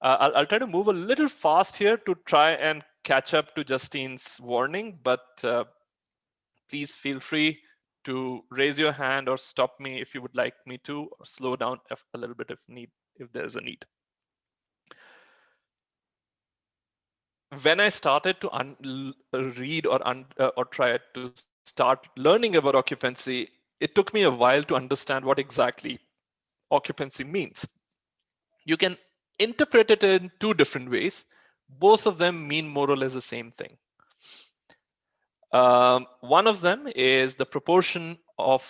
I'll try to move a little fast here to try and catch up to Justine's warning, but please feel free to raise your hand or stop me if you would like me to, or slow down a little bit if there's a need. When I started to read or try to start learning about occupancy, it took me a while to understand what exactly occupancy means. You can interpret it in two different ways. Both of them mean more or less the same thing. One of them is the proportion of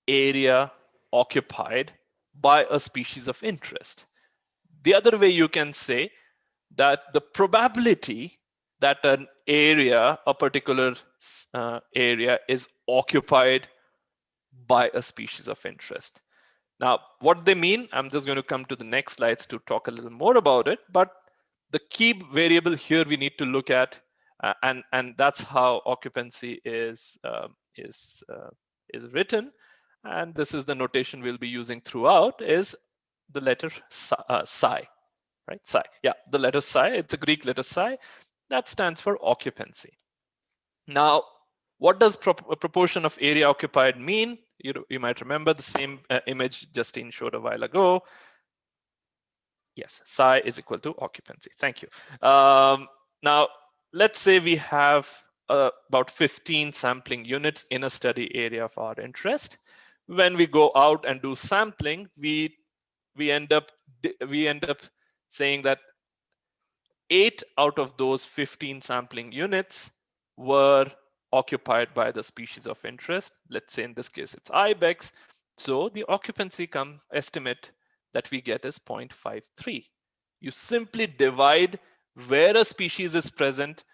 area occupied by a species of interest. The other way you can say that the probability that an area, a particular area, is occupied by a species of interest. Now, what they mean, I'm just going to come to the next slides to talk a little more about it, but the key variable here we need to look at, and that's how occupancy is written, and this is the notation we'll be using throughout, is the letter psi, right? Psi, yeah, the letter psi, it's a Greek letter psi, that stands for occupancy. Now, what does proportion of area occupied mean? You might remember the same image Justine showed a while ago. Yes, psi is equal to occupancy. Thank you. Now, let's say we have about 15 sampling units in a study area of our interest. When we go out and do sampling, we end up saying that 8 out of those 15 sampling units were occupied by the species of interest. Let's say in this case it's ibex. So the occupancy estimate that we get is 0.53. You simply divide where a species is present,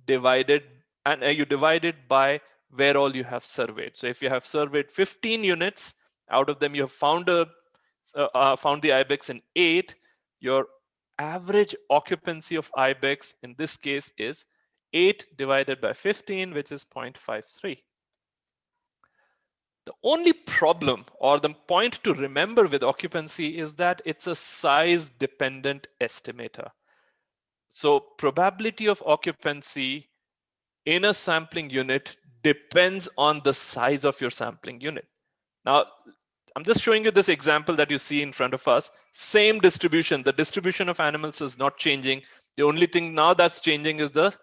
and you divide it by where all you have surveyed. So if you have surveyed 15 units, out of them you have found the ibex in 8, your average occupancy of ibex in this case is 8 divided by 15, which is 0.53. The only problem, or the point to remember with occupancy, is that it's a size dependent estimator. So probability of occupancy in a sampling unit depends on the size of your sampling unit. Now, I'm just showing you this example that you see in front of us. Same distribution. The distribution of animals is not changing. The only thing now that's changing is the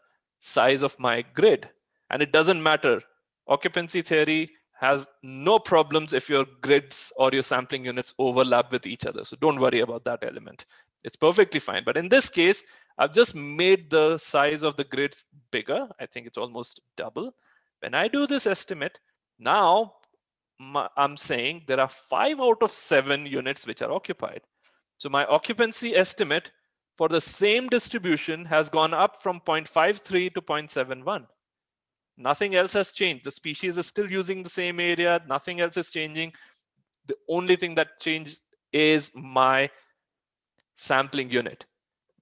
size of my grid. And it doesn't matter. Occupancy theory has no problems if your grids or your sampling units overlap with each other. So don't worry about that element. It's perfectly fine. But in this case, I've just made the size of the grids bigger. I think it's almost double. When I do this estimate, now I'm saying there are 5 out of 7 units which are occupied. So my occupancy estimate for the same distribution has gone up from 0.53 to 0.71. Nothing else has changed. The species is still using the same area. Nothing else is changing. The only thing that changed is my sampling unit,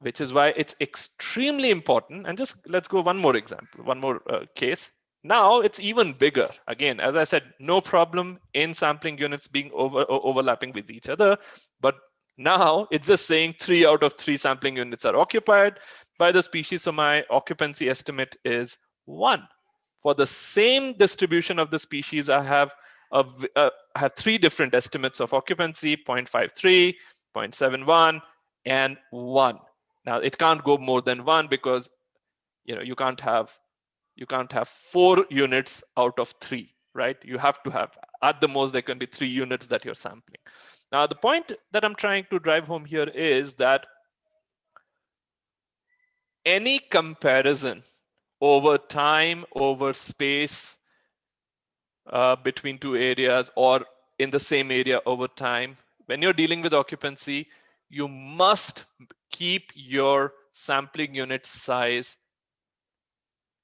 which is why it's extremely important. And just let's go one more example, one more case. Now it's even bigger. Again, as I said, no problem in sampling units being overlapping with each other. But now it's just saying 3 out of 3 sampling units are occupied by the species. So my occupancy estimate is 1. For the same distribution of the species, I have 3 different estimates of occupancy: 0.53, 0.71, and 1. Now it can't go more than 1 because you can't have 4 units out of 3, right? You have to have, at the most, there can be 3 units that you're sampling. Now, the point that I'm trying to drive home here is that any comparison over time, over space, between 2 areas, or in the same area over time, when you're dealing with occupancy, you must keep your sampling unit size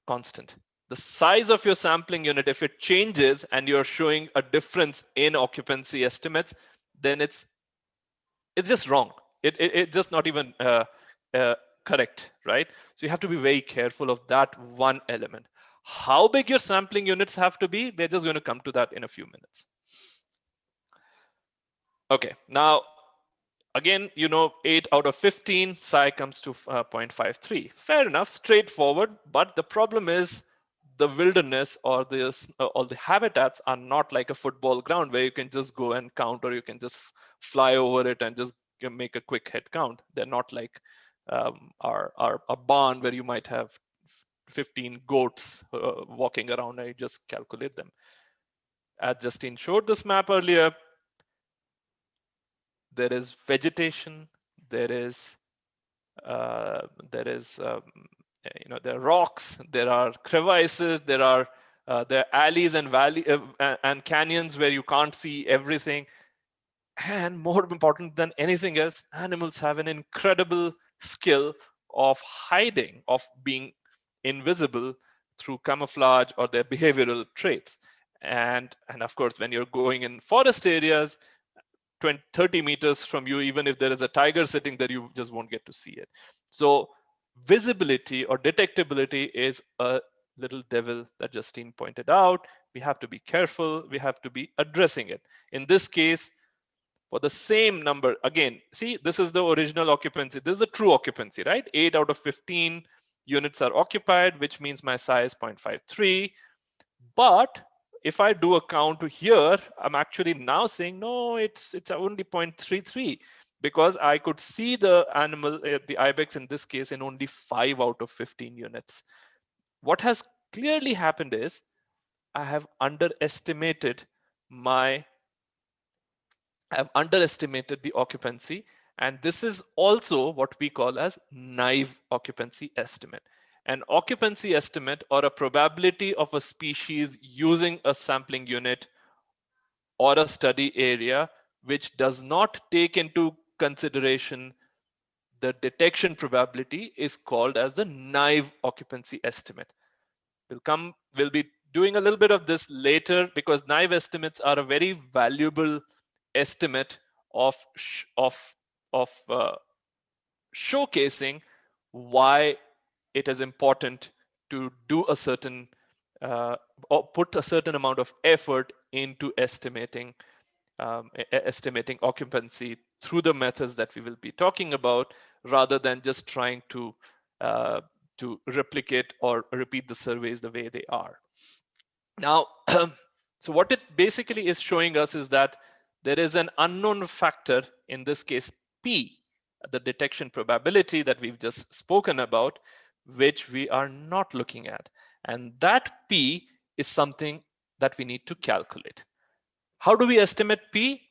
constant. The size of your sampling unit, if it changes and you're showing a difference in occupancy estimates, then it's just wrong. It's just not even correct, right? So you have to be very careful of that one element. How big your sampling units have to be, we're just going to come to that in a few minutes. Okay, now Again, 8 out of 15, psi comes to 0.53. Fair enough, straightforward. But the problem is the wilderness or the habitats are not like a football ground where you can just go and count, or you can just fly over it and just make a quick head count. They're not like our a barn where you might have 15 goats walking around and you just calculate them. As Justine showed this map earlier, there is vegetation, there is uh, there is there are rocks, there are crevices, there are alleys and and canyons where you can't see everything. And more important than anything else, animals have an incredible skill of hiding, of being invisible through camouflage or their behavioral traits. And of course, when you're going in forest areas, 20, 30 meters from you, even if there is a tiger sitting there, you just won't get to see it. So visibility or detectability is a little devil that Justine pointed out. We have to be careful. We have to be addressing it. In this case, for the same number, again, see, this is the original occupancy. This is the true occupancy, right? 8 out of 15 units are occupied, which means my size 0.53. But if I do a count here, I'm actually now saying, no, it's only 0.33, because I could see the animal, the ibex in this case, in only 5 out of 15 units. What has clearly happened is I have underestimated the occupancy. And this is also what we call as naive occupancy estimate. An occupancy estimate, or a probability of a species using a sampling unit or a study area, which does not take into consideration the detection probability, is called as the naive occupancy estimate. We'll be doing a little bit of this later, because naive estimates are a very valuable estimate of showcasing why it is important to do a certain or put a certain amount of effort into estimating occupancy through the methods that we will be talking about, rather than just trying uh, to replicate or repeat the surveys the way they are. Now, so what it basically is showing us is that there is an unknown factor, in this case, P, the detection probability that we've just spoken about, which we are not looking at. And that P is something that we need to calculate. How do we estimate P?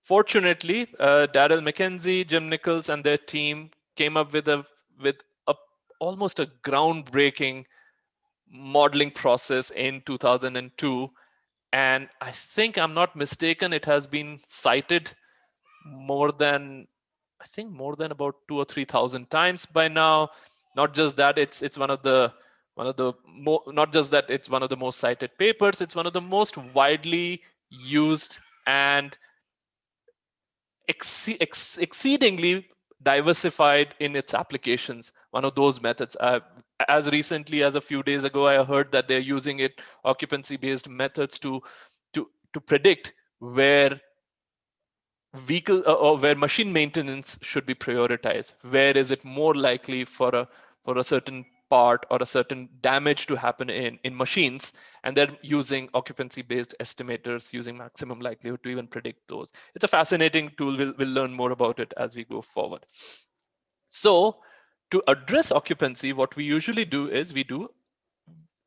Fortunately, Daryl McKenzie, Jim Nichols, and their team came up with a almost a groundbreaking modeling process in 2002. And I think I'm not mistaken, it has been cited more than, I think, more than about 2,000 or 3,000 times by now. Not just that, it's one of the not just that it's one of the most cited papers, it's one of the most widely used and exceedingly diversified in its applications. One of those methods. As recently as a few days ago, I heard that they're using it, occupancy-based methods, to predict where vehicle or where machine maintenance should be prioritized. Where is it more likely for a certain part or a certain damage to happen in machines, and they're using occupancy based estimators using maximum likelihood to even predict those. It's a fascinating tool. We'll learn more about it as we go forward. So to address occupancy, what we usually do is the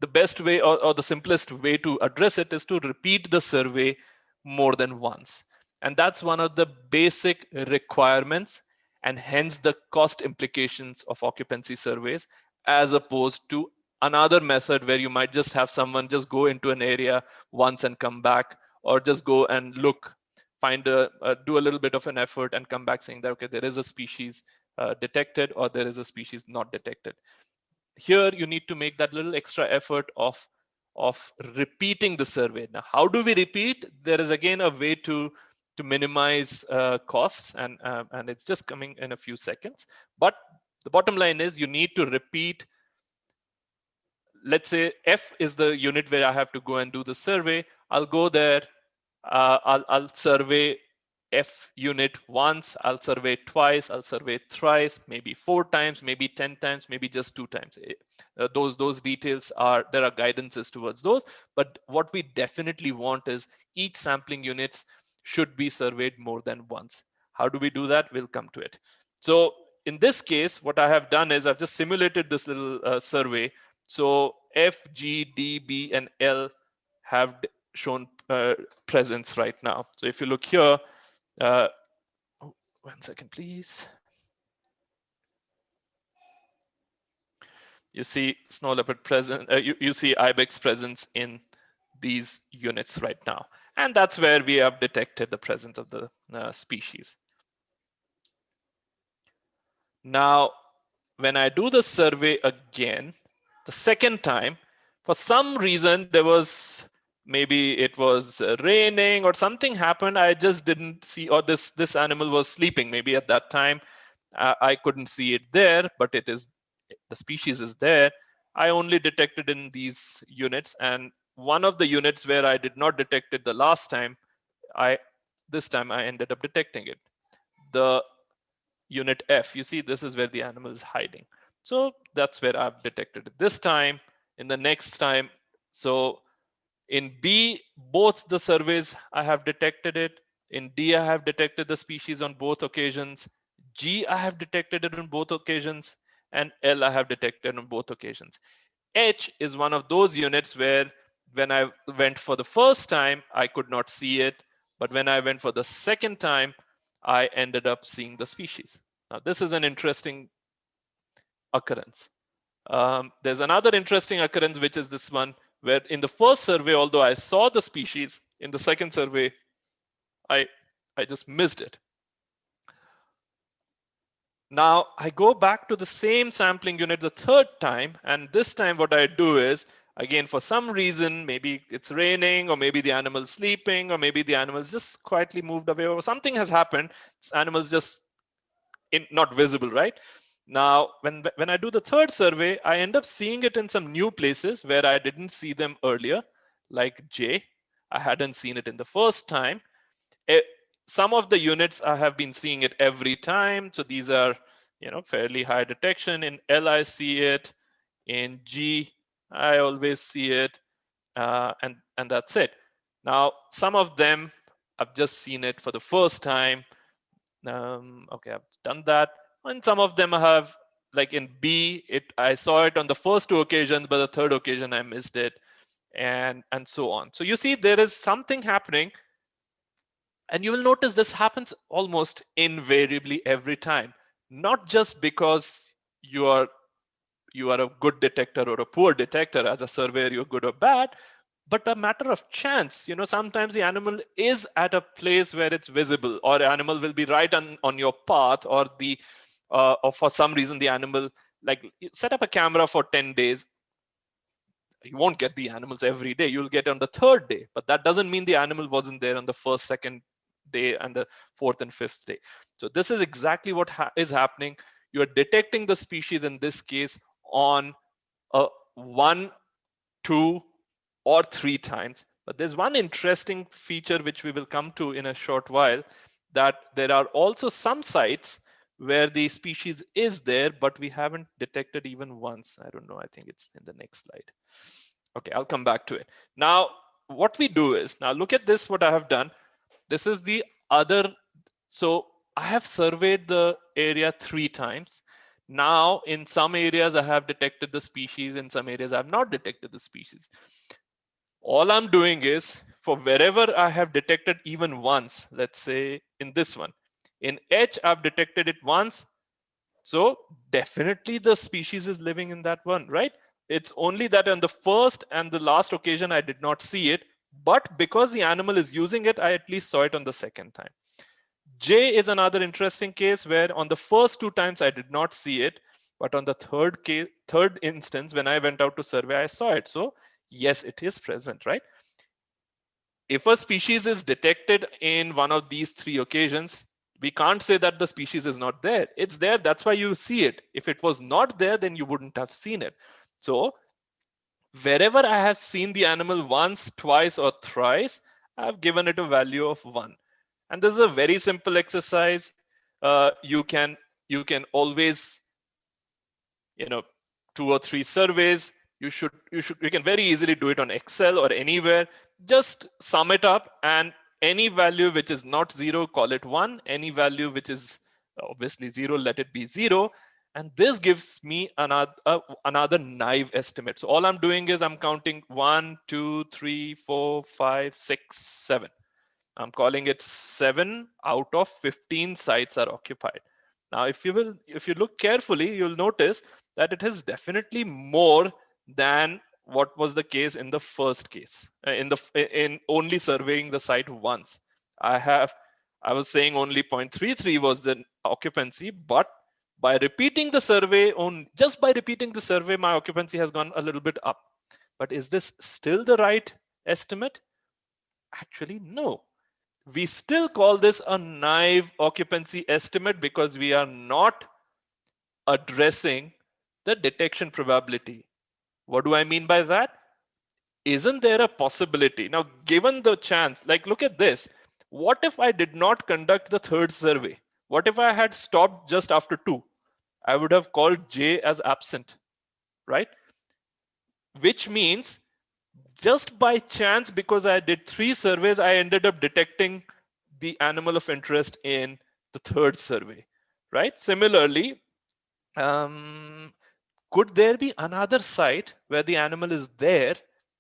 best way, or the simplest way to address it, is to repeat the survey more than once. And that's one of the basic requirements, and hence the cost implications of occupancy surveys, as opposed to another method where you might just have someone just go into an area once and come back, or just go and look, do a little bit of an effort and come back saying that, okay, there is a species detected, or there is a species not detected. Here you need to make that little extra effort of repeating the survey. Now, how do we repeat? There is again a way to minimize costs, and it's just coming in a few seconds. But the bottom line is you need to repeat. Let's say F is the unit where I have to go and do the survey. I'll go there. I'll survey F unit once, I'll survey twice, I'll survey thrice, maybe 4 times, maybe 10 times, maybe just 2 times. Those details are, there are guidances towards those, but what we definitely want is each sampling units should be surveyed more than once. How do we do that? We'll come to it. So in this case, what I have done is I've just simulated this little survey. So F, G, D, B, and L have shown presence right now. So if you look here, oh, 1 second, please. You see snow leopard present. You see ibex presence in these units right now, and that's where we have detected the presence of the species. Now, when I do the survey again, the second time, for some reason there was, maybe it was raining or something happened. I just didn't see, or this animal was sleeping. Maybe at that time I couldn't see it there, but it is, the species is there. I only detected in these units, and one of the units where I did not detect it the last time, this time I ended up detecting it. The unit F, you see, this is where the animal is hiding. So that's where I've detected it this time. In the next time, so in B, both the surveys I have detected it. In D, I have detected the species on both occasions. G, I have detected it on both occasions. And L, I have detected on both occasions. H is one of those units where when I went for the first time, I could not see it. But when I went for the second time, I ended up seeing the species. Now, this is an interesting occurrence. There's another interesting occurrence, which is this one, where in the first survey, although I saw the species, in the second survey, I just missed it. Now I go back to the same sampling unit the third time, and this time what I do is, again, for some reason, maybe it's raining, or maybe the animal's sleeping, or maybe the animal's just quietly moved away, or something has happened. This animal's just not visible, right? Now, when I do the third survey, I end up seeing it in some new places where I didn't see them earlier, like J. I hadn't seen it in the first time. Some of the units I have been seeing it every time. So these are, fairly high detection. In L, I see it. In G, I always see it. And that's it. Now, some of them, I've just seen it for the first time. Okay, I've done that. And some of them I have, like in B, I saw it on the first 2 occasions, but the third occasion I missed it, and so on. So you see, there is something happening, and you will notice this happens almost invariably every time. Not just because you are a good detector or a poor detector. As a surveyor, you're good or bad, but a matter of chance. Sometimes the animal is at a place where it's visible, or the animal will be right on your path, or or for some reason the animal, like, you set up a camera for 10 days, you won't get the animals every day. You'll get on the third day, but that doesn't mean the animal wasn't there on the first, second day, and the fourth and fifth day. So this is exactly what is happening. You are detecting the species in this case on a 1, 2, or 3 times. But there's one interesting feature which we will come to in a short while, that there are also some sites where the species is there, but we haven't detected even once. I don't know, I think it's in the next slide. Okay, I'll come back to it. Now, what we do is, now look at this, what I have done. This is the other, so I have surveyed the area 3 times. Now, in some areas, I have detected the species. In some areas, I have not detected the species. All I'm doing is, for wherever I have detected even once, let's say in this one, in H, I've detected it once. So definitely the species is living in that one, right? It's only that on the first and the last occasion, I did not see it. But because the animal is using it, I at least saw it on the second time. J is another interesting case where on the first 2 times I did not see it, but on the third instance, when I went out to survey, I saw it. So yes, it is present, right? If a species is detected in one of these 3 occasions, we can't say that the species is not there. It's there, that's why you see it. If it was not there, then you wouldn't have seen it. So wherever I have seen the animal once, twice, or thrice, I've given it a value of 1. And this is a very simple exercise. You can always, 2 or 3 surveys. You can very easily do it on Excel or anywhere. Just sum it up, and any value which is not 0, call it 1. Any value which is obviously 0, let it be 0. And this gives me another naive estimate. So all I'm doing is I'm counting 1, 2, 3, 4, 5, 6, 7. I'm calling it 7 out of 15 sites are occupied. Now, if you look carefully, you'll notice that it is definitely more than what was the case in the first case, in only surveying the site once. I was saying only 0.33 was the occupancy, but by repeating the survey, just by repeating the survey, my occupancy has gone a little bit up. But is this still the right estimate? Actually, no. We still call this a naive occupancy estimate because we are not addressing the detection probability. What do I mean by that? Isn't there a possibility? Now, given the chance, like look at this. What if I did not conduct the third survey? What if I had stopped just after 2? I would have called J as absent, right? Which means just by chance, because I did 3 surveys, I ended up detecting the animal of interest in the third survey, right? Similarly, could there be another site where the animal is there,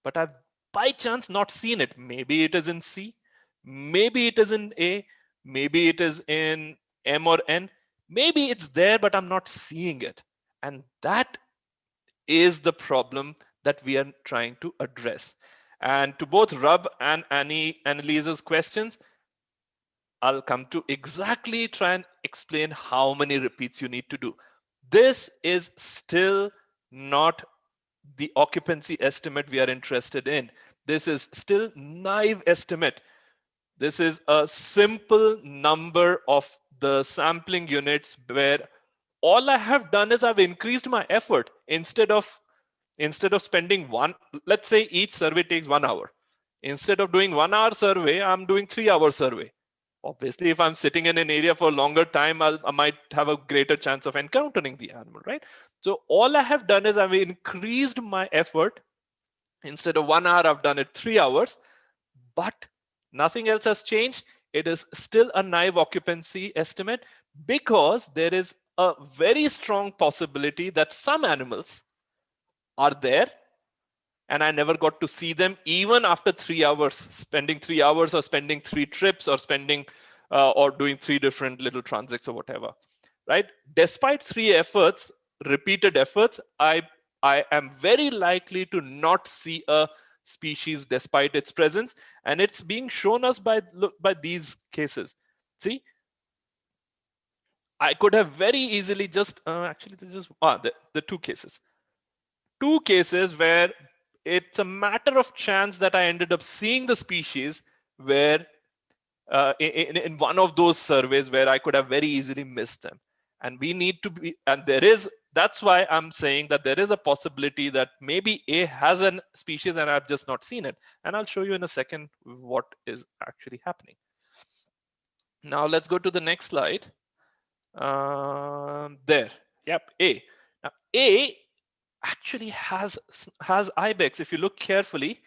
but I've by chance not seen it? Maybe it is in C, maybe it is in A, maybe it is in M or N. Maybe it's there, but I'm not seeing it. And that is the problem that we are trying to address. And to both Rub and Annalise's questions, I'll come to exactly try and explain how many repeats you need to do. This is still not the occupancy estimate we are interested in. This is still naive estimate. This is a simple number of the sampling units where all I have done is I've increased my effort. Instead of spending let's say each survey takes 1 hour. Instead of doing 1 hour survey, I'm doing 3-hour survey. Obviously, if I'm sitting in an area for a longer time, I might have a greater chance of encountering the animal, right? So all I have done is I've increased my effort. Instead of 1 hour, I've done it 3 hours, but nothing else has changed. It is still a naive occupancy estimate because there is a very strong possibility that some animals are there and I never got to see them even after 3 hours, spending 3 hours or spending 3 trips or spending or doing 3 different little transits or whatever, right? Despite 3 efforts, repeated efforts, I am very likely to not see a species despite its presence, and it's being shown us by these cases. See, I could have very easily just actually this is the 2 cases. 2 cases where it's a matter of chance that I ended up seeing the species where in one of those surveys where I could have very easily missed them. And we need to be, and that's why I'm saying that there is a possibility that maybe A has a species and I've just not seen it. And I'll show you in a second what is actually happening. Now let's go to the next slide. There, yep, A. Now A actually has ibex. If you look carefully,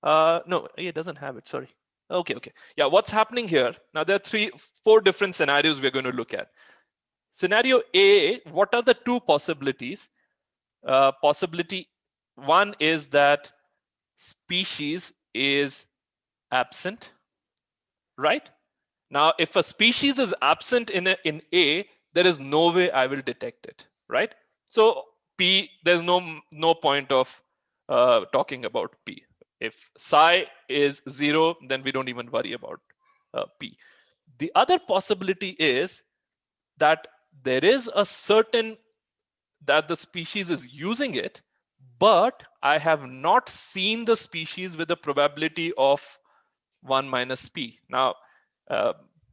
no, it doesn't have it. Sorry. Okay. Yeah, what's happening here? Now there are 4 different scenarios we're going to look at. Scenario A, what are the 2 possibilities? Possibility 1 is that species is absent, right? Now, if a species is absent in A, there is no way I will detect it, right? So P, there's no point of talking about P. If psi is 0, then we don't even worry about P. The other possibility is that there is a certain that the species is using it, but I have not seen the species with a probability of 1 minus P. Now,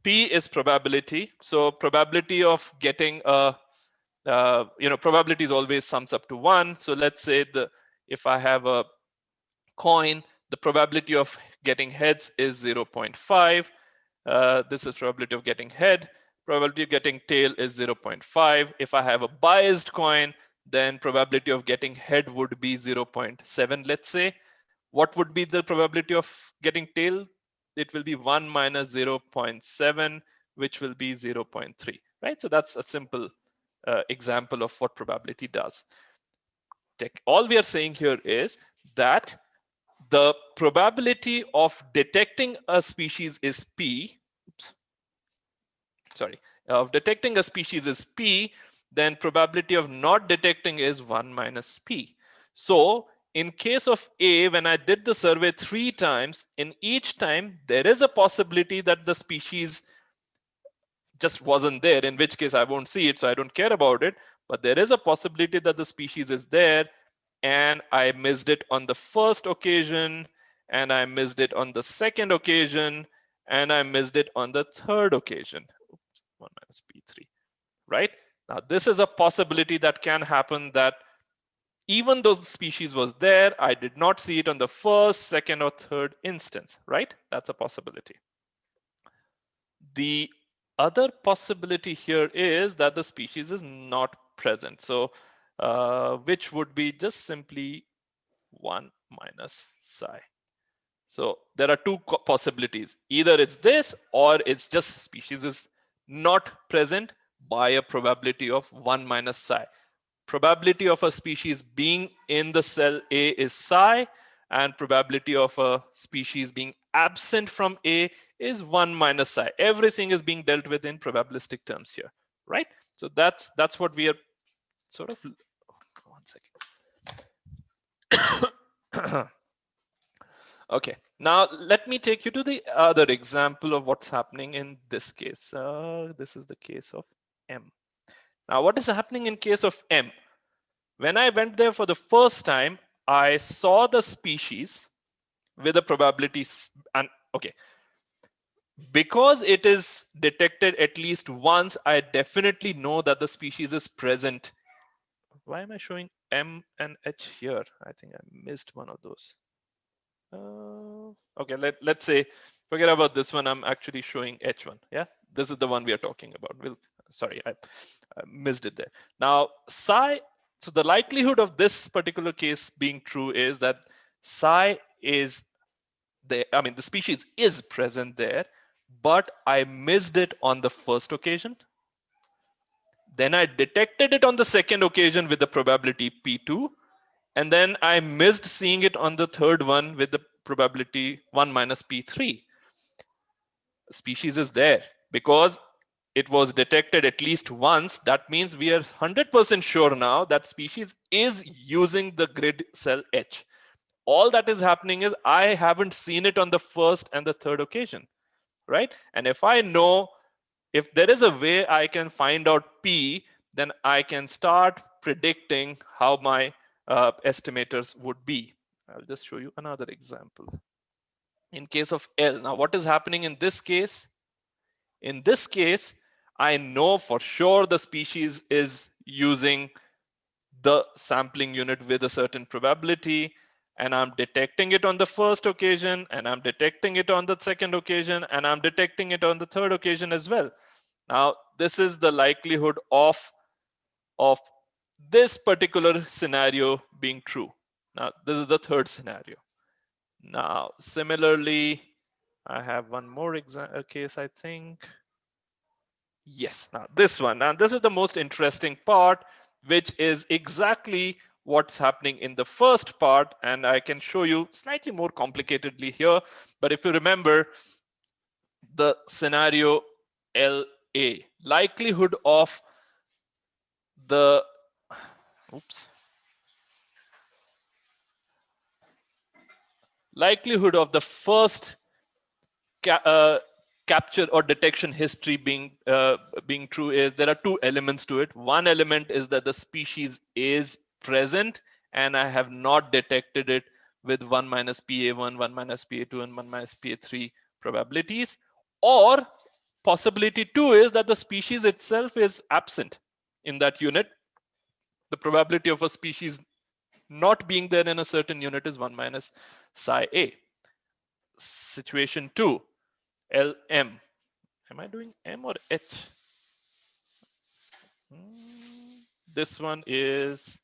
P is probability. So probability of getting a, probability is always sums up to 1. So let's say if I have a coin, the probability of getting heads is 0.5. This is probability of getting head. Probability of getting tail is 0.5. If I have a biased coin, then probability of getting head would be 0.7, let's say. What would be the probability of getting tail? It will be 1 minus 0.7, which will be 0.3, right? So that's a simple example of what probability does. All we are saying here is that the probability of detecting a species is P. Oops. Sorry, of detecting a species is P, then probability of not detecting is 1 minus P. So in case of A, when I did the survey 3 times, in each time there is a possibility that the species just wasn't there, in which case I won't see it, so I don't care about it. But there is a possibility that the species is there, and I missed it on the first occasion, and I missed it on the second occasion, and I missed it on the third occasion. Oops, 1 minus P3, right? Now, this is a possibility that can happen, that even though the species was there, I did not see it on the first, second, or third instance, right? That's a possibility. The other possibility here is that the species is not present. So which would be just simply 1 minus psi. So there are two possibilities. Either it's this, or it's just species is not present by a probability of 1 minus psi. Probability of a species being in the cell A is psi, and probability of a species being absent from A is 1 minus psi. Everything is being dealt with in probabilistic terms here, right? So that's what we are sort of. One second. Okay, now let me take you to the other example of what's happening in this case. This is the case of M. Now, what is happening in case of M? When I went there for the first time, I saw the species with a probability, and okay, because it is detected at least once, I definitely know that the species is present. Why am I showing M and H here? I think I missed one of those. Okay, let's say, forget about this one. I'm actually showing H1. Yeah, this is the one we are talking about. Sorry, I missed it there. Now, psi, so the likelihood of this particular case being true is that psi is there. I mean, the species is present there, but I missed it on the first occasion. Then I detected it on the second occasion with the probability P2. And then I missed seeing it on the third one with the probability 1 minus P3. Species is there because it was detected at least once. That means we are 100% sure now that species is using the grid cell H. All that is happening is I haven't seen it on the first and the third occasion, right? And if I know, if there is a way I can find out P, then I can start predicting how my estimators would be. I'll just show you another example. In case of L, now what is happening in this case? In this case, I know for sure the species is using the sampling unit with a certain probability, and I'm detecting it on the first occasion, and I'm detecting it on the second occasion, and I'm detecting it on the third occasion as well. Now, this is the likelihood of this particular scenario being true. Now, this is the third scenario. Now, similarly, I have one more case, I think. Yes, now this one. Now, this is the most interesting part, which is exactly what's happening in the first part. And I can show you slightly more complicatedly here. But if you remember the scenario LA, likelihood of the, oops, likelihood of the first capture or detection history being true is there are two elements to it. One element is that the species is present and I have not detected it with 1 minus PA1, 1 minus PA2, and 1 minus PA3 probabilities. Or possibility two is that the species itself is absent in that unit. The probability of a species not being there in a certain unit is 1 minus psi A. Situation 2, LM. Am I doing M or H? This one is,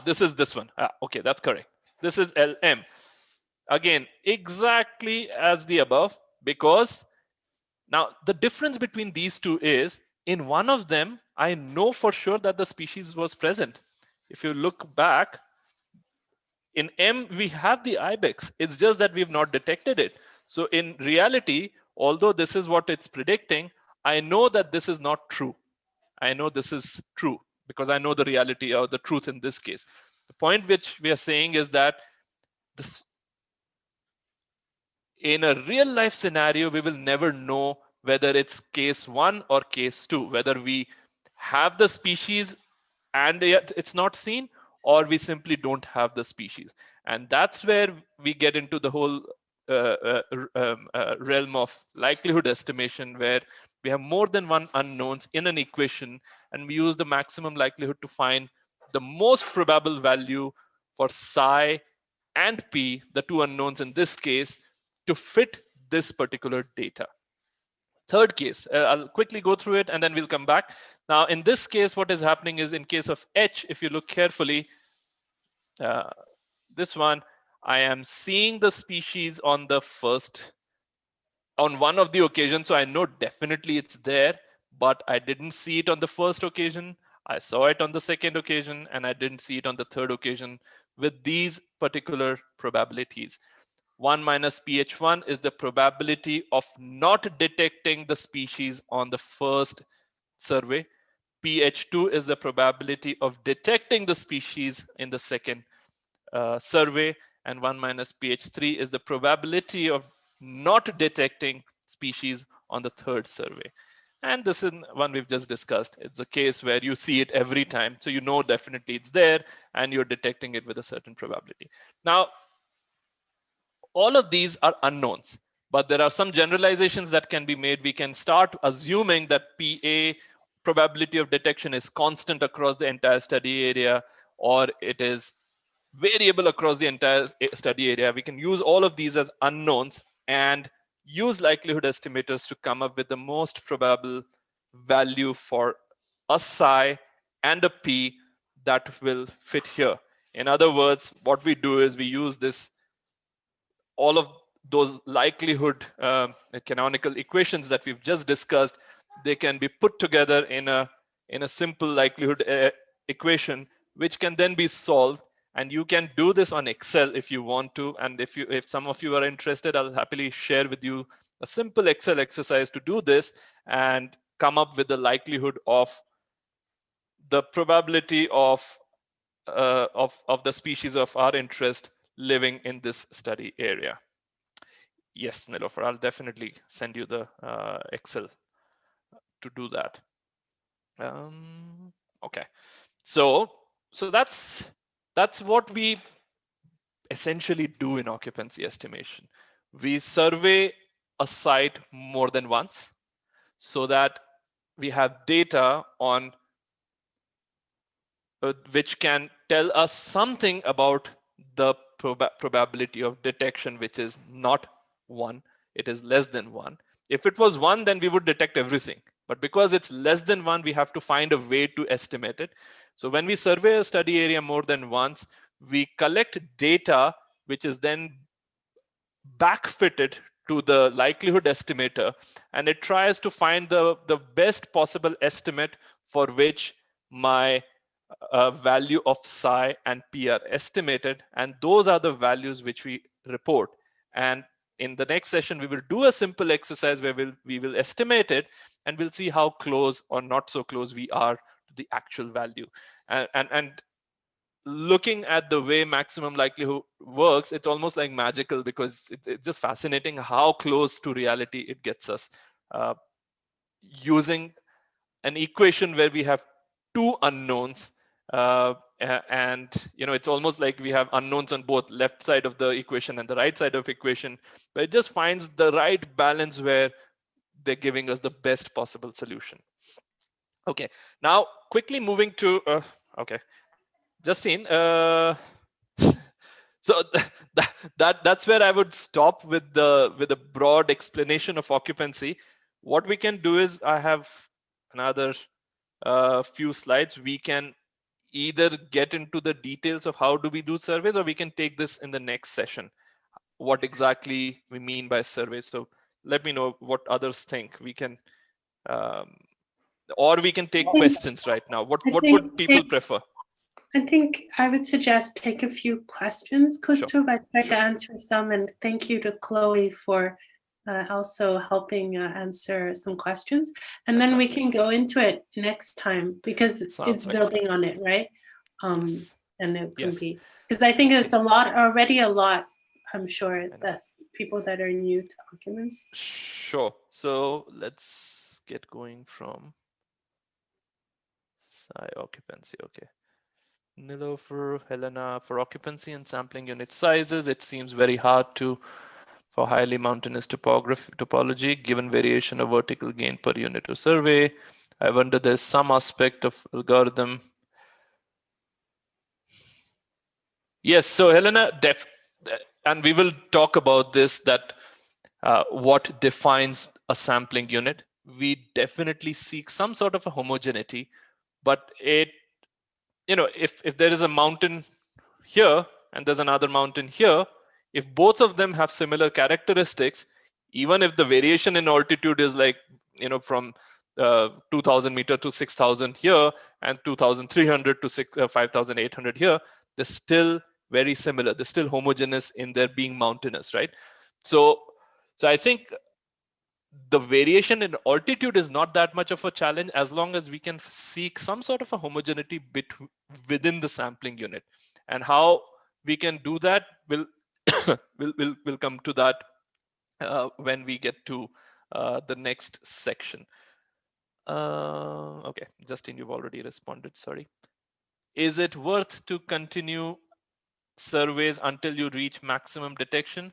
this is this one. Okay, that's correct. This is LM. Again, exactly as the above, because now the difference between these two is in one of them, I know for sure that the species was present. If you look back, in M, we have the ibex. It's just that we've not detected it. So in reality, although this is what it's predicting, I know that this is not true. I know this is true because I know the reality or the truth in this case. The point which we are saying is that this, in a real life scenario, we will never know whether it's case one or case two, whether we have the species and yet it's not seen, or we simply don't have the species. And that's where we get into the whole realm of likelihood estimation, where we have more than one unknowns in an equation, and we use the maximum likelihood to find the most probable value for psi and p, the two unknowns in this case, to fit this particular data. Third case, I'll quickly go through it and then we'll come back. Now, in this case, what is happening is in case of H, if you look carefully, this one, I am seeing the species on the first, on one of the occasions. So I know definitely it's there, but I didn't see it on the first occasion. I saw it on the second occasion and I didn't see it on the third occasion with these particular probabilities. 1 minus pH1 is the probability of not detecting the species on the first survey. pH2 is the probability of detecting the species in the second survey, and 1 minus pH3 is the probability of not detecting species on the third survey. And this is one we've just discussed. It's a case where you see it every time, so you know definitely it's there and you're detecting it with a certain probability. Now, all of these are unknowns, but there are some generalizations that can be made. We can start assuming that PA, probability of detection, is constant across the entire study area, or it is variable across the entire study area. We can use all of these as unknowns and use likelihood estimators to come up with the most probable value for a psi and a p that will fit here. In other words, what we do is we use this, all of those likelihood canonical equations that we've just discussed. They can be put together in a simple likelihood equation, which can then be solved. And you can do this on Excel if you want to. And if some of you are interested, I'll happily share with you a simple Excel exercise to do this and come up with the likelihood of the probability of the species of our interest living in this study area. Yes, Nilofer, I'll definitely send you the Excel to do that. Okay, so that's what we essentially do in occupancy estimation. We survey a site more than once so that we have data on which can tell us something about the probability of detection, which is not 1, it is less than 1. If it was 1, then we would detect everything. But because it's less than 1, we have to find a way to estimate it. So when we survey a study area more than once, we collect data, which is then backfitted to the likelihood estimator, and it tries to find the best possible estimate for which my value of psi and p are estimated, and those are the values which we report. And in the next session, we will do a simple exercise where we will estimate it, and we'll see how close or not so close we are to the actual value. And looking at the way maximum likelihood works, it's almost like magical, because it's just fascinating how close to reality it gets us, using an equation where we have two unknowns, and it's almost like we have unknowns on both left side of the equation and the right side of equation, but it just finds the right balance where they're giving us the best possible solution. Okay, now quickly moving to okay, Justine, so that's where I would stop with the broad explanation of occupancy. What we can do is, I have another few slides. We can either get into the details of how do we do surveys, or we can take this in the next session, what exactly we mean by surveys. So let me know what others think. We can, or we can take questions right now. What would people prefer? I think I would suggest take a few questions, Kustub. I tried to answer some, and thank you to Chloe for also helping answer some questions. And then we can go into it next time, because it's building on it, right? And it can be, because I think there's already a lot, I'm sure, that people that are new to Occupancy. Sure. So let's get going from Occupancy. Okay. Nilofer, Helena, for occupancy and sampling unit sizes, it seems very hard for highly mountainous topology, given variation of vertical gain per unit of survey. I wonder there's some aspect of algorithm. Yes, so Helena, and we will talk about this, that what defines a sampling unit. We definitely seek some sort of a homogeneity, but if there is a mountain here and there's another mountain here, if both of them have similar characteristics, even if the variation in altitude is like, from 2000 meter to 6000 here and 2300 to 5800 here, they're still very similar. They're still homogeneous in their being mountainous, right? So I think the variation in altitude is not that much of a challenge, as long as we can seek some sort of a homogeneity within the sampling unit. And how we can do that, we'll come to that when we get to the next section. Okay, Justin, you've already responded, sorry. Is it worth to continue surveys until you reach maximum detection?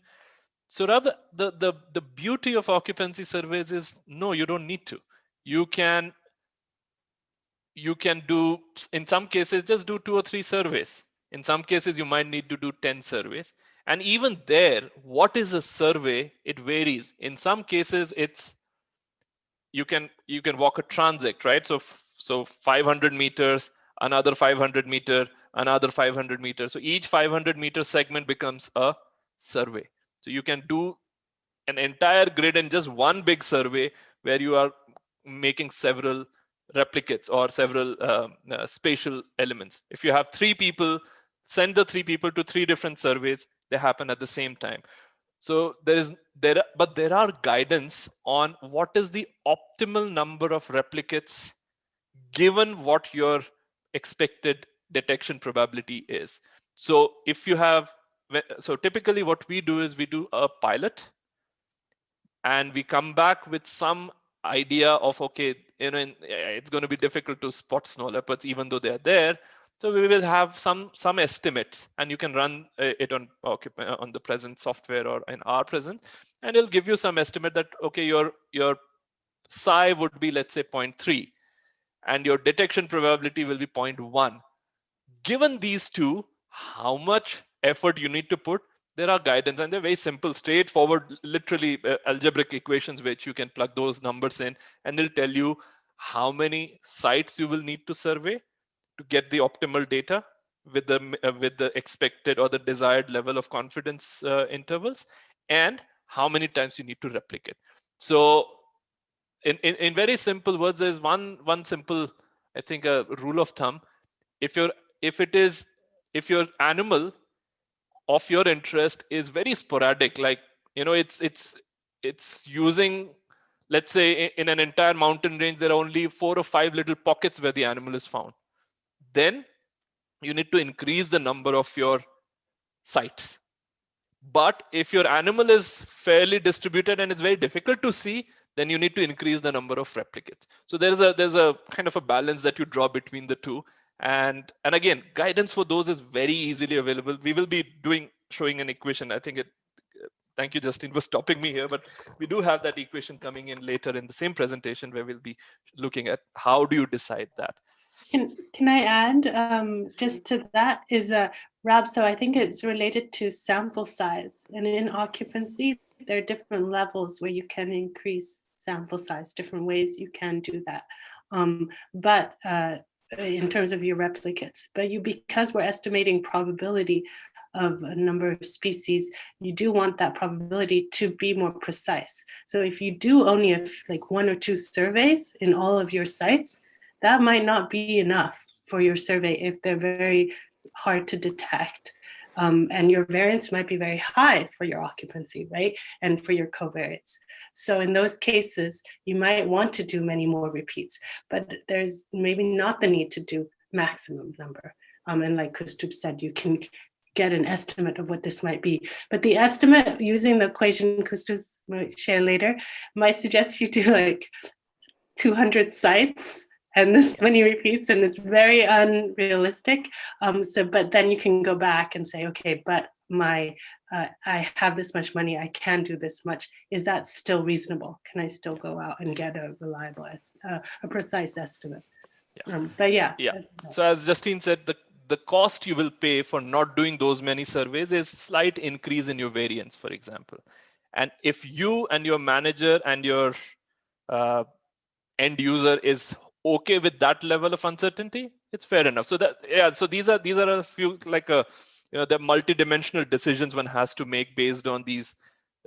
So Rab, the beauty of occupancy surveys is, no, you don't need to. You can do, in some cases, just do 2 or 3 surveys. In some cases, you might need to do 10 surveys. And even there, what is a survey? It varies. In some cases, it's you can walk a transect, right? So 500 meters, another 500 meter, another 500 meters. So each 500 meter segment becomes a survey. So you can do an entire grid in just one big survey, where you are making several replicates or several spatial elements. If you have 3 people, send the 3 people to 3 different surveys. They happen at the same time. So there are guidance on what is the optimal number of replicates given what your expected detection probability is. So if you have, so typically what we do is we do a pilot, and we come back with some idea of, okay, it's going to be difficult to spot snow leopards even though they're there. So we will have some estimates, and you can run it on the present software or in our present, and it'll give you some estimate that, okay, your psi would be, let's say, 0.3, and your detection probability will be 0.1. Given these two, how much effort you need to put? There are guidance, and they're very simple, straightforward, literally algebraic equations, which you can plug those numbers in, and it'll tell you how many sites you will need to survey to get the optimal data with the expected or the desired level of confidence intervals, and how many times you need to replicate. So in very simple words, there's one simple, I think, a rule of thumb. If your animal of your interest is very sporadic, like, it's using, let's say, in an entire mountain range, there are only 4 or 5 little pockets where the animal is found, then you need to increase the number of your sites. But if your animal is fairly distributed and it's very difficult to see, then you need to increase the number of replicates. So there's a kind of a balance that you draw between the two. And again, guidance for those is very easily available. We will be showing an equation. I think thank you, Justin, for stopping me here, but we do have that equation coming in later in the same presentation, where we'll be looking at how do you decide that. Can I add just to that, is Rab, so I think it's related to sample size, and in occupancy there are different levels where you can increase sample size, different ways you can do that. But in terms of your replicates, but because we're estimating probability of a number of species, you do want that probability to be more precise. So if you do only have like 1 or 2 surveys in all of your sites, that might not be enough for your survey if they're very hard to detect. And your variance might be very high for your occupancy, right? And for your covariates. So in those cases, you might want to do many more repeats, but there's maybe not the need to do maximum number. And like Kustub said, you can get an estimate of what this might be. But the estimate using the equation Kustub might share later might suggest you do like 200 sites and this many repeats, and it's very unrealistic. But then you can go back and say, okay, but I have this much money, I can do this much. Is that still reasonable? Can I still go out and get a reliable, a precise estimate? But yeah. So as Justine said, the cost you will pay for not doing those many surveys is slight increase in your variance, for example. And if you and your manager and your end user is okay with that level of uncertainty, it's fair enough. So so these are a few like the multi-dimensional decisions one has to make based on these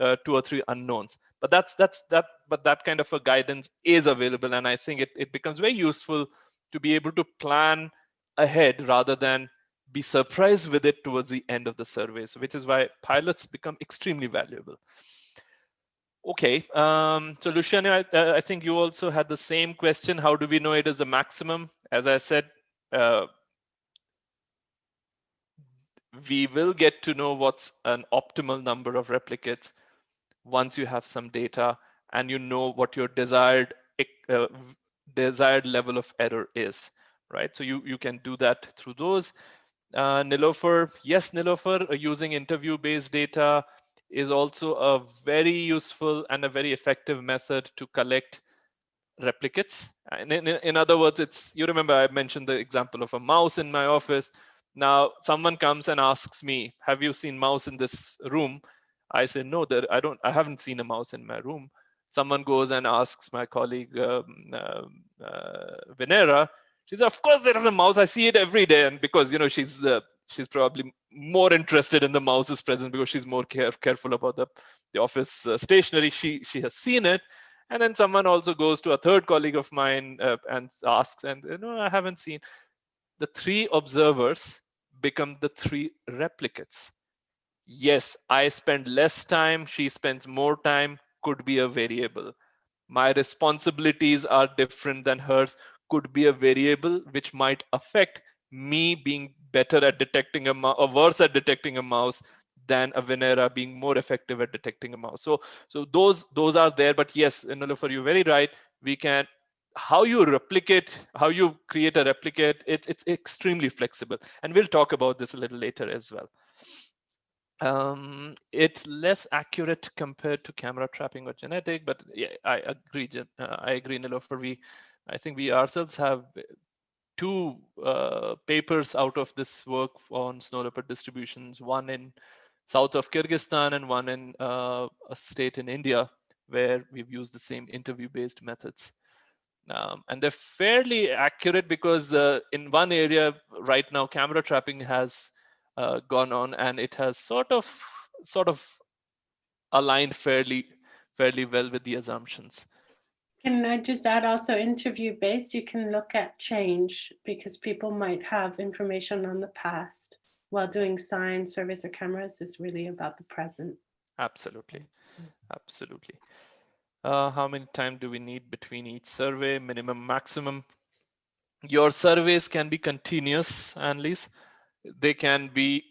2 or 3 unknowns. But that kind of a guidance is available, and I think it becomes very useful to be able to plan ahead rather than be surprised with it towards the end of the survey. So which is why pilots become extremely valuable. Okay, so Luciano, I think you also had the same question. How do we know it is the maximum? As I said, we will get to know what's an optimal number of replicates once you have some data and you know what your desired level of error is, right? So you can do that through those. Nilofer, yes, Nilofer, using interview-based data is also a very useful and a very effective method to collect replicates. And in other words, you remember I mentioned the example of a mouse in my office. Now someone comes and asks me, have you seen mouse in this room? I say, no, I haven't seen a mouse in my room. Someone goes and asks my colleague Venera. She says, of course there is a mouse. I see it every day. And because she's probably more interested in the mouse's presence because she's more careful about the office stationery. She has seen it. And then someone also goes to a third colleague of mine and asks, and no, I haven't seen. The 3 observers become the 3 replicates. Yes, I spend less time, she spends more time, could be a variable. My responsibilities are different than hers, could be a variable which might affect me being better at detecting a mouse or worse at detecting a mouse than a Venera being more effective at detecting a mouse. So those are there. But yes, Nilofer, you're very right. We can, how you create a replicate, it's extremely flexible. And we'll talk about this a little later as well. It's less accurate compared to camera trapping or genetic, but yeah, I agree, Nilofer. I think we ourselves have 2 papers out of this work on snow leopard distributions, one in south of Kyrgyzstan and one in a state in India, where we've used the same interview-based methods. And they're fairly accurate because in one area right now, camera trapping has gone on, and it has sort of aligned fairly well with the assumptions. Can I just add also interview-based, you can look at change because people might have information on the past, while doing signs, surveys, or cameras is really about the present. Absolutely. Absolutely. How many time do we need between each survey? Minimum, maximum? Your surveys can be continuous, Annalise. They can be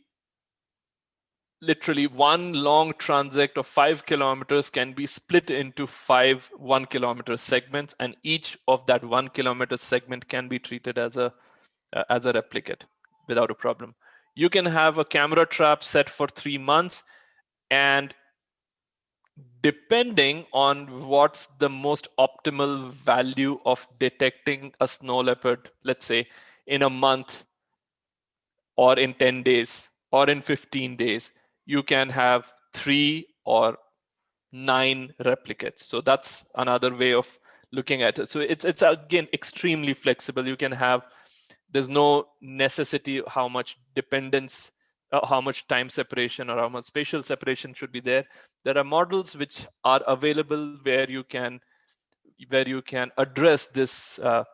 literally one long transect of 5 kilometers can be split into 5 1-kilometer segments, and each of that 1-kilometer segment can be treated as a replicate without a problem. You can have a camera trap set for 3 months, and depending on what's the most optimal value of detecting a snow leopard, let's say in a month or in 10 days or in 15 days, you can have 3 or 9 replicates. So that's another way of looking at it. So it's again extremely flexible. You can have, there's no necessity how much dependence, how much time separation or how much spatial separation should be there. There are models which are available where you can address this a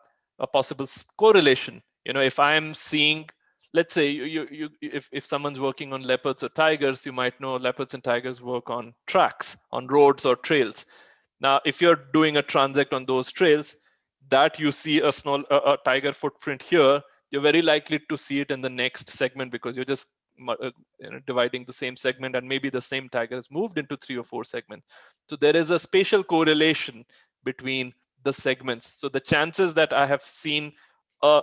possible correlation. You know, if I'm seeing, let's say if someone's working on leopards or tigers, you might know leopards and tigers work on tracks, on roads or trails. Now, if you're doing a transect on those trails, that you see a tiger footprint here, you're very likely to see it in the next segment because you're just dividing the same segment, and maybe the same tiger has moved into 3 or 4 segments. So there is a spatial correlation between the segments. So the chances that I have seen a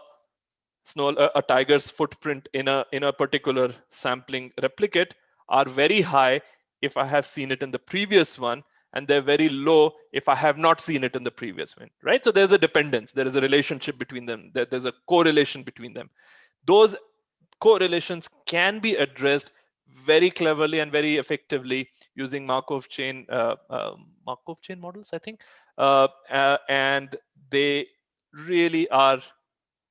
tiger's footprint in a particular sampling replicate are very high if I have seen it in the previous one, and they're very low if I have not seen it in the previous one, right? So there's a dependence, there is a relationship between them, there's a correlation between them. Those correlations can be addressed very cleverly and very effectively using Markov chain models, I think, and they really are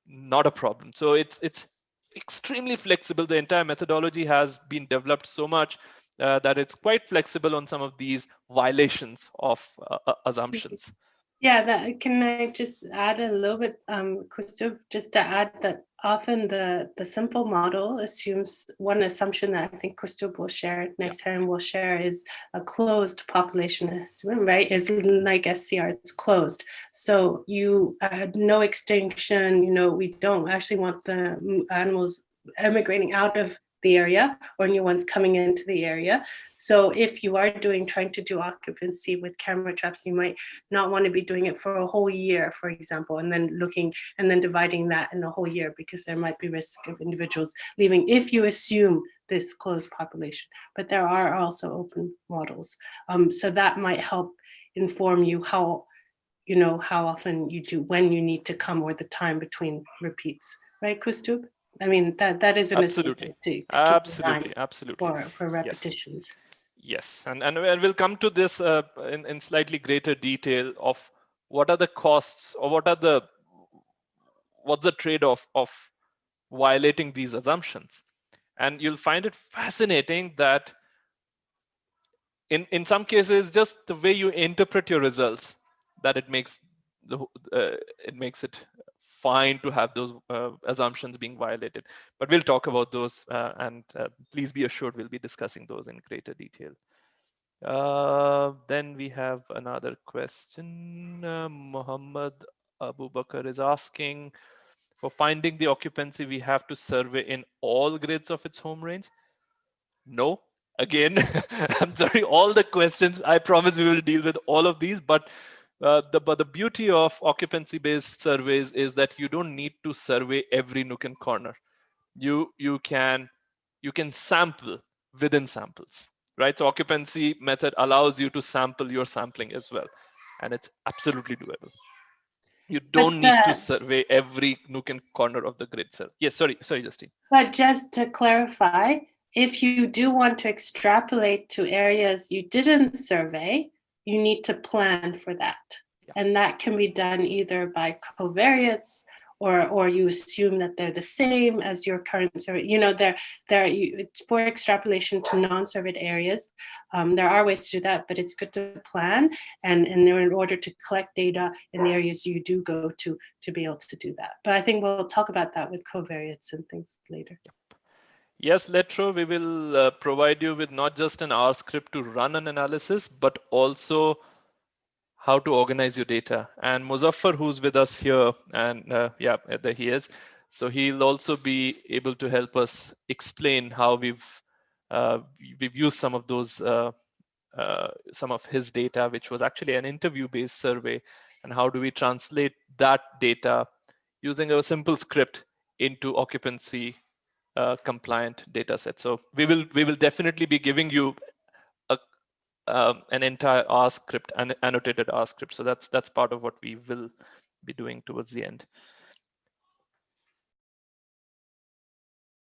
not a problem. So it's extremely flexible. The entire methodology has been developed so much that it's quite flexible on some of these violations of assumptions. Yeah, that can I just add a little bit, Christoph, just to add that often the simple model assumes one assumption that I think Christoph will share next time we'll share is a closed population, right? Is like SCR, it's closed. So you no extinction, you know, we don't actually want the animals emigrating out of the area or new ones coming into the area. So if you are trying to do occupancy with camera traps, you might not want to be doing it for a whole year, for example, and then dividing that in a whole year because there might be risk of individuals leaving if you assume this closed population. But there are also open models. So that might help inform you how often you do, when you need to come, or the time between repeats, right, Kustub? I mean, that is an Absolutely. to keep Absolutely. for repetitions. Yes. And we'll come to this in slightly greater detail of what are the costs, or what's the trade-off of violating these assumptions. And you'll find it fascinating that in some cases, just the way you interpret your results, that it makes it fine to have those assumptions being violated. But we'll talk about those, and please be assured we'll be discussing those in greater detail. Then we have another question. Muhammad Abu Bakr is asking, for finding the occupancy, we have to survey in all grids of its home range? No. Again, I'm sorry, all the questions, I promise we will deal with all of these, but the beauty of occupancy-based surveys is that you don't need to survey every nook and corner. You can sample within samples, right? So occupancy method allows you to sample your sampling as well, and it's absolutely doable. You don't need to survey every nook and corner of the grid cell. Yes, sorry, Justine. But just to clarify, if you do want to extrapolate to areas you didn't survey, you need to plan for that. Yeah. And that can be done either by covariates, or you assume that they're the same as your current survey. You know, it's for extrapolation to non-surveyed areas. There are ways to do that, but it's good to plan and in order to collect data in the areas you do go to be able to do that. But I think we'll talk about that with covariates and things later. Yes, Letro, we will provide you with not just an R script to run an analysis, but also how to organize your data. And Muzaffar, who's with us here, and yeah, there he is. So he'll also be able to help us explain how we've used some of those, some of his data, which was actually an interview-based survey, and how do we translate that data using a simple script into occupancy compliant data set. So we will definitely be giving you an entire R script, an annotated R script. So that's part of what we will be doing towards the end.